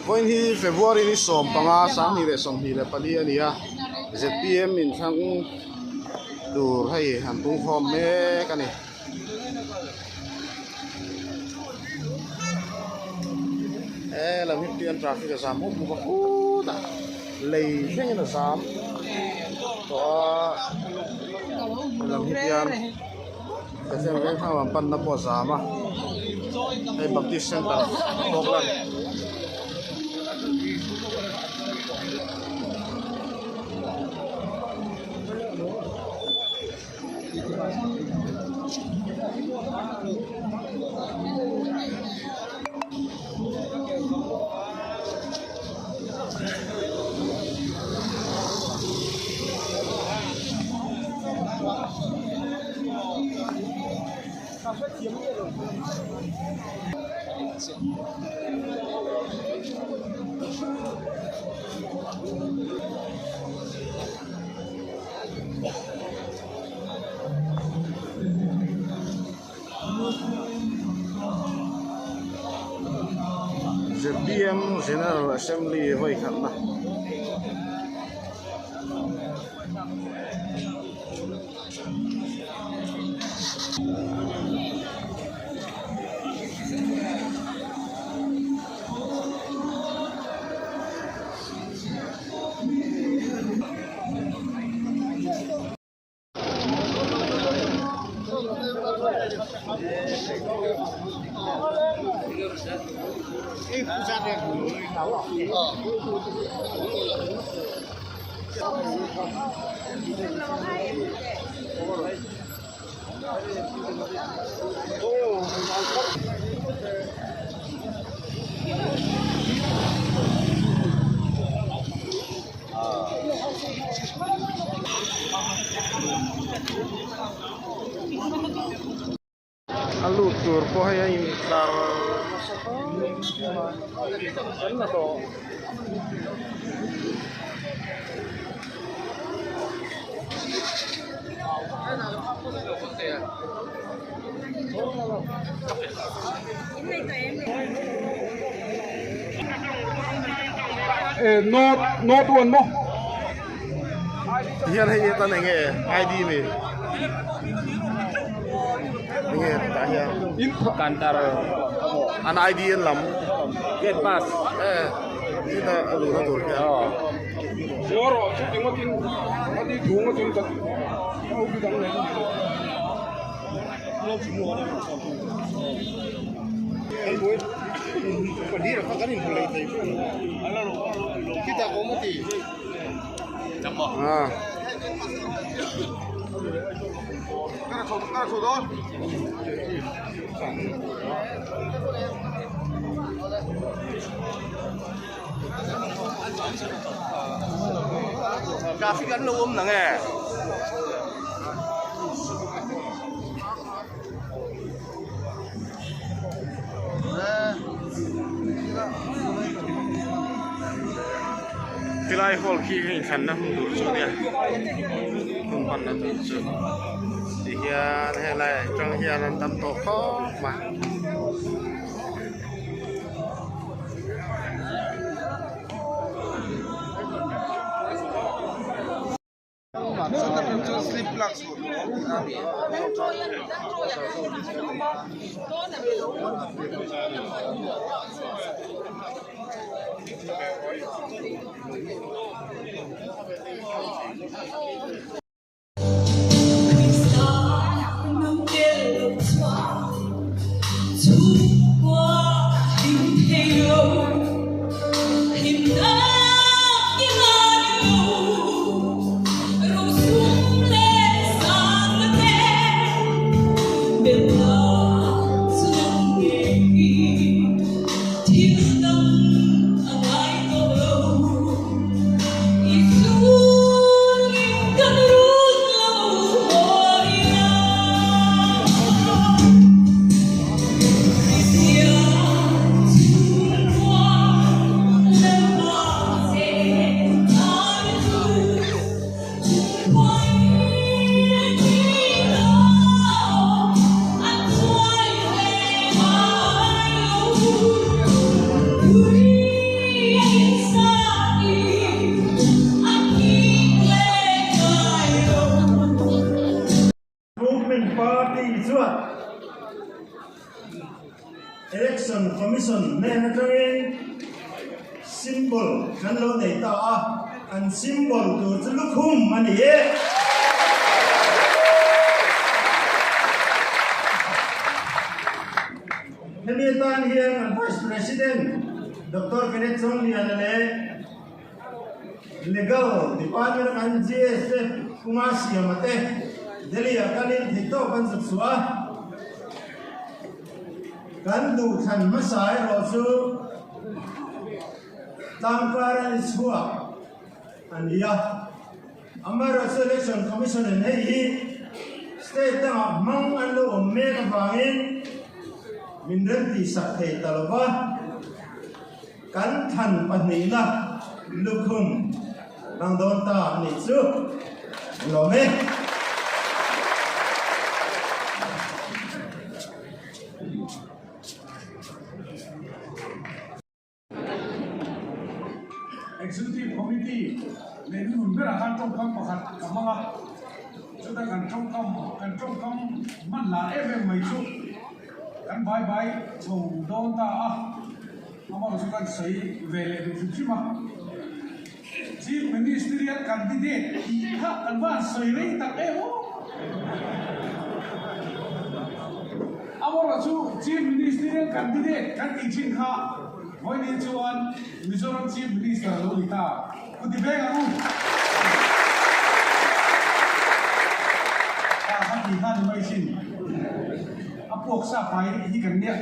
point hi February ni som panga sang ni le som hi le pali ania ZPM in thang tur hai han tung khom me kani làm hiện tiền traffic giảm một một đã lấy thế là giảm có làm hiện tiền cái xem cái thằng làm pan nó bỏ giảm à đây Baptist Center tốt lắm ZPM General Assembly voi khan na alu tur po hay tar na to no tuần mo hian hay ta này nghe ID mi nghe ta hian kantar an ID en lam get pass kita alu na tur kya Soro tingotin mati dungotin ta au bidang ne alboy padir ka kanin kulay tayo kita ko mati jammo Cara do Kasi kan luom na nga tilai hol ki khan na dur chu dia kum pan na tu chu thì hian hay là trong hian an tam to khó mà Hãy subscribe cho kênh Ghiền Mì Gõ để không bỏ lỡ election commission nên cái symbol kan lo nei ta an symbol tu chu lukhum mani Hamilton here and Vice President Dr. Kenneth Song Lianale Legal Department and GSF Kumasi Amate Delhi Akalin Hito kan Suksua kan du than Masai Rosu Tamkara Isua and Ya Amara Selection Commission and Hey State of Mang and Lo Mega Bangin Min Renti Sakhe Talava Kan Than Panina Lukum Nang Donta Nitsu Lome Executive Committee nên hùn biết là kan trong khăm bạc cảm ơn chúng ta cần trong khăm mắt là em mấy chút kan bye bye chồng don ta ama chúng ta xây về lệ được chút mà Chief Ministerial Candidate ha kan ban xây lấy tắc em ama chú Chief Ministerial Candidate kan ichin ha Moi ni chuan Mizoram Chief Minister Lolita kuti beng aku kan di kan mai sin apok sa pai hi kan nia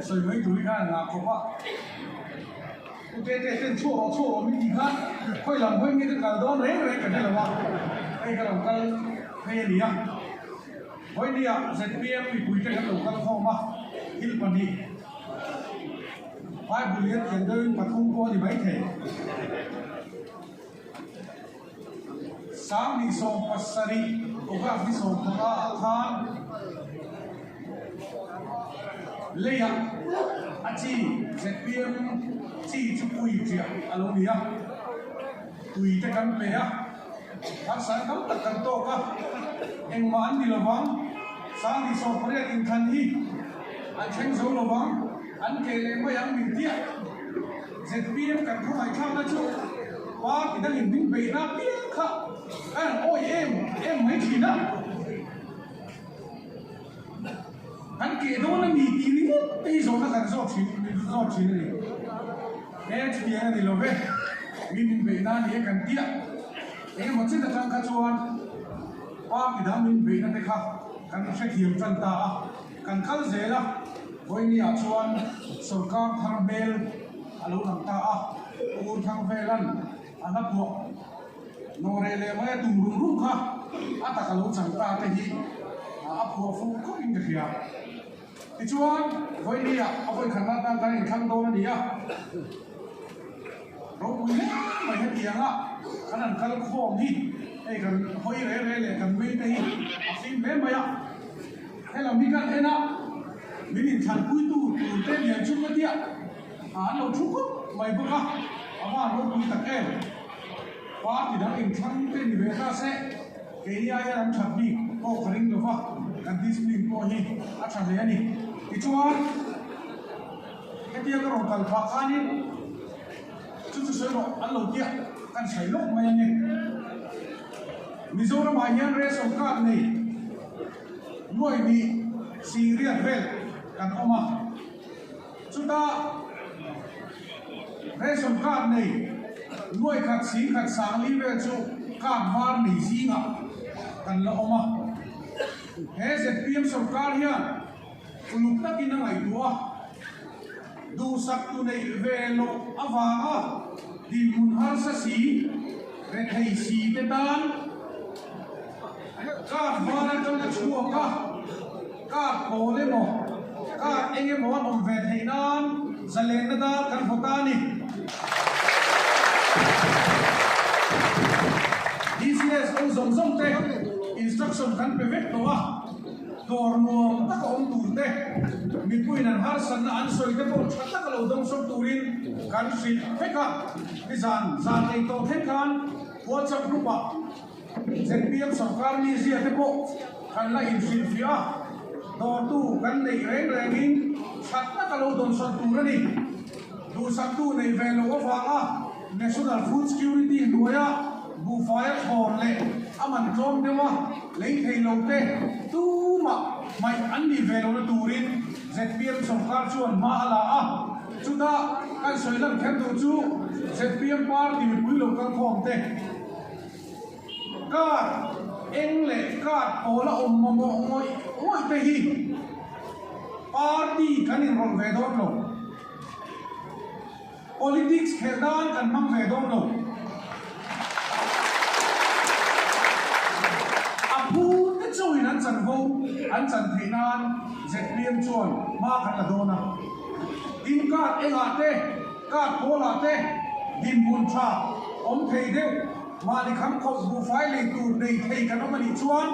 soi mai tu kan nga ko pa te chuo mi di kan khoi lam khoi mi ka don re kan la wa ai ka lam kal he nia moi nia ZPM pi pui ka lo kal kho ma hil pani 5 billion tiền đơn và không có gì mấy thể sáng đi sông Pasari có các đi sông có than lấy ạ chi ZPM chi chú quỳ chuyện alo đi ạ quỳ cái căn bể ạ các sáng cắm tất cả to cả em mà ăn đi là vắng sáng đi sông có in khăn đi anh tranh dấu là vắng anh kể lên mấy anh mình tiếc ZPM cần không phải tham gia chung và thì đang nhìn mình về ra biết không anh ôi em mấy gì đó anh kể đó là mì tí lý bây giờ nó cần do chuyện này em chỉ là thì lo về mình về ra thì cần tiếc em một chiếc là trang cá chuan và thì đang mình về ra đây khác cần sẽ hiểu chân ta cần khăn dễ lắm với nia chuan sarkar thang bel alo nam ta ur thang velan anapo norele mai tum rum kha ata kalo chang ta te hi apo fu ko in de ya ti chuan với nia apoi khana ta kan khang do ni ya ro ui mai he tiang kanan kal khom hi ei kan hoi re le kan we te hi asim le maya hela mi kan ena mình thằng cuối tu tên nhà chung cái tiệm lâu chung cốt mày bữa mà nó quy tắc em quá thì đã hình thằng tên thì về ta sẽ cái ai làm thật đi có khả năng được không cần discipline có gì chẳng lẽ đi cái chúa cái tiệm cái rồng cần phá khai đi chút sợi rồi ăn lâu tiệm cần sấy lúc mày nhỉ Mizoram mà nhân ra sông cát này nuôi bị Syria về kan oma chúng ta ration card này nuôi khát xí khát sáng lý về chỗ card var này gì ngạ kan lo oma he ZPM sarkar hian uluk ta kin ngai tua du sak tu nei ve lo awa di mun har sa si re thei si te dan card var kan la chua ka ko le mo các anh em muốn về thầy non giờ lên nó ta cần phục ta nè DCS ông giống giống thế instruction cần phải viết đó đồ mua tất cả ông tủ thế mình quên là har sân ăn sôi cái bộ tất cả lầu đông sông tủ in cần xịt hết cả cái dàn này to hết can WhatsApp group ZPM sarkar ni gì thế bộ cần là in xịt phía do tu kan nei reng in sat na kalo don son tu ra ni du sak tu nei ve lo wa a National Food Security Noya bu fire thon le aman trom de wa lấy thei lo te tu ma mai an ni ve lo tu rin ZPM Songkar chuan ma ala a chuta kan soilam khem tu chu ZPM party mi pui lo kan khom te ka eng le ka ola om mo ngoi ngoi te hi party kan in rol ve don lo politics kheldan kan mang ve don lo apu te chuin an chan ho an chan theinan ZPM chuan ma kan la dona in ka enga te ka kola te din bun tha om thei deu ma ni kham khop bu fai le tu nei thei kan ma ni chuan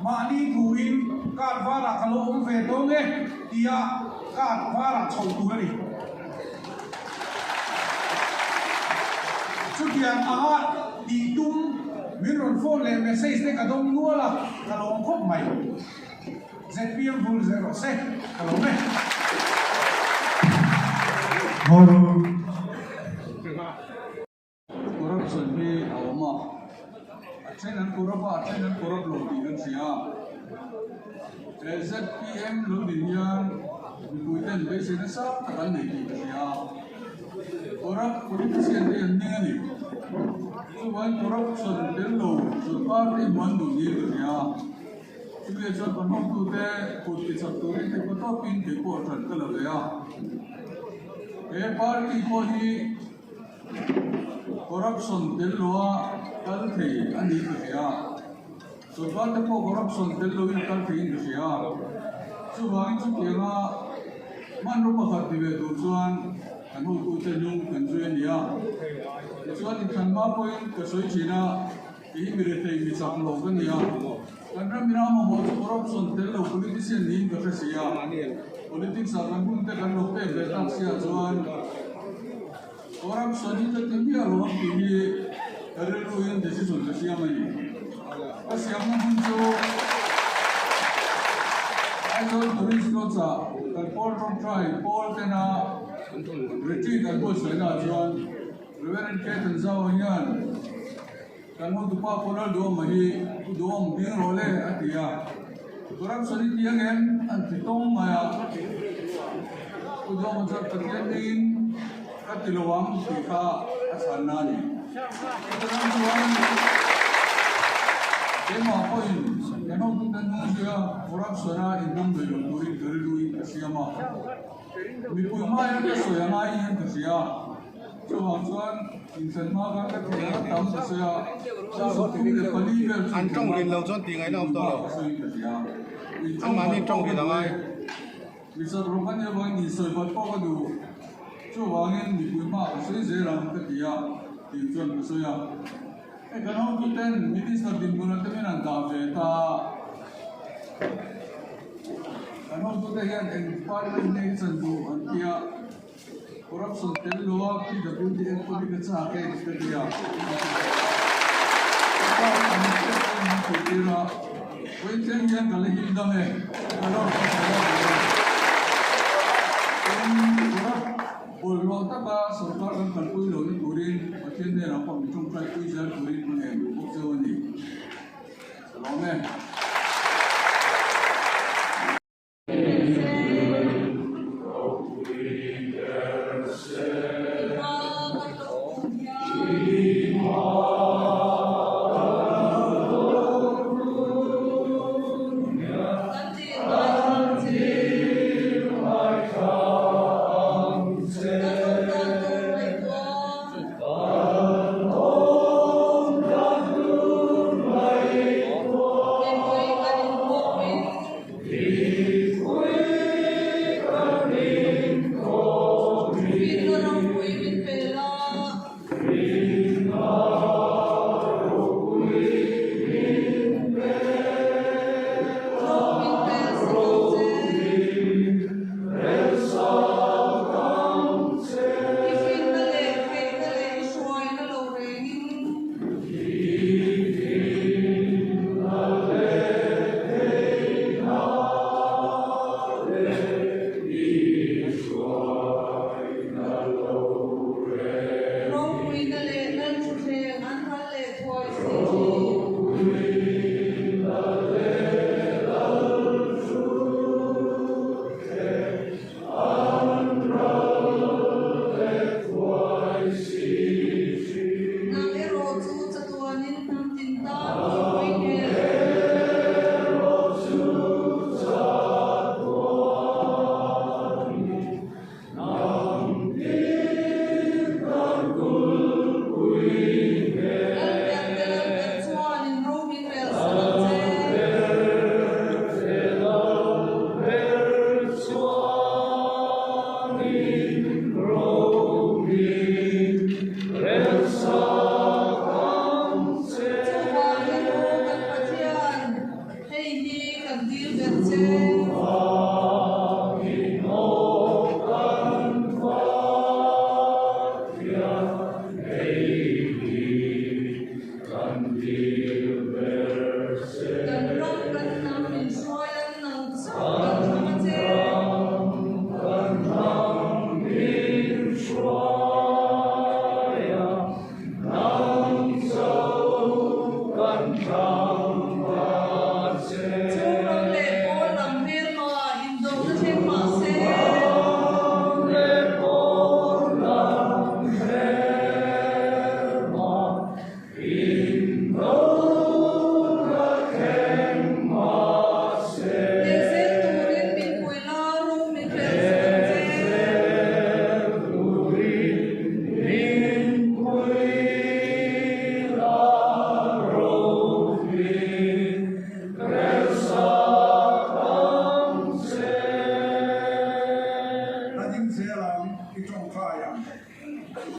ma ni thu in ka wara khalo om ve do nge tia ka wara chou tu ni chu tiang a ti tum min ron phone le message te ka dom nuala kalom khop mai ZPM full 0 se kalom me corruption ni awama achenan corrupt lo ti kan sia ZPM lo din yan buiten be se na sa kan nei ti sia corrupt politician ni ani so one corruption del lo so party man do ni sia Chúng tôi cho con tu te cột cái chặt tối thì có top pin thì có trận cái là vậy à cái party có đi corruption del lo cái thì anh đi cái à so party có corruption del lo cái thì cái à so vàng chúng tôi là man lúc mà phát đi về đồ chuan anh hỗ tu te nhung cần chuyên đi à chuan thì thằng ba point cái số chỉ là cái mình để thấy mình sắm lô cái gì à Karena minama mo corruption telo politician ni ka sia politics akan pun te kan lope betak sia juan corruption ni te timbia lo ki erelu yang decision ka sia mai sia mo punjo ayo turis loza kan pol from try pol tena retreat kan bos na juan reverend Ketan Zhao yan kan mo tupa kola do mahi doom ding role atia kurang sori tiangen an pitong maya udo mo terkenin katilawang tika asanani kurang juan tema poin kano tutan dia kurang sora indam do yuri gerului siama mi puimaya ke soyangai yang kesia chuan insan ma ka thela tam sia so tu le pali ve an trong rin lo chon ti ngai na om to lo an ma ni trong rin ngai mi sa ro kan ya bang ni soi bat ko du chu wangin mi pui ma so je ram ka tia ti chuan ka so ya e kan ho tu ten mi ti sa din mun ta men an da ve ta kan ho tu te yan en parliament nei chan du an tia corruption tel lo ki da bun di en ko di ka ke ka dia ko tira ko ten yan ka le hin da me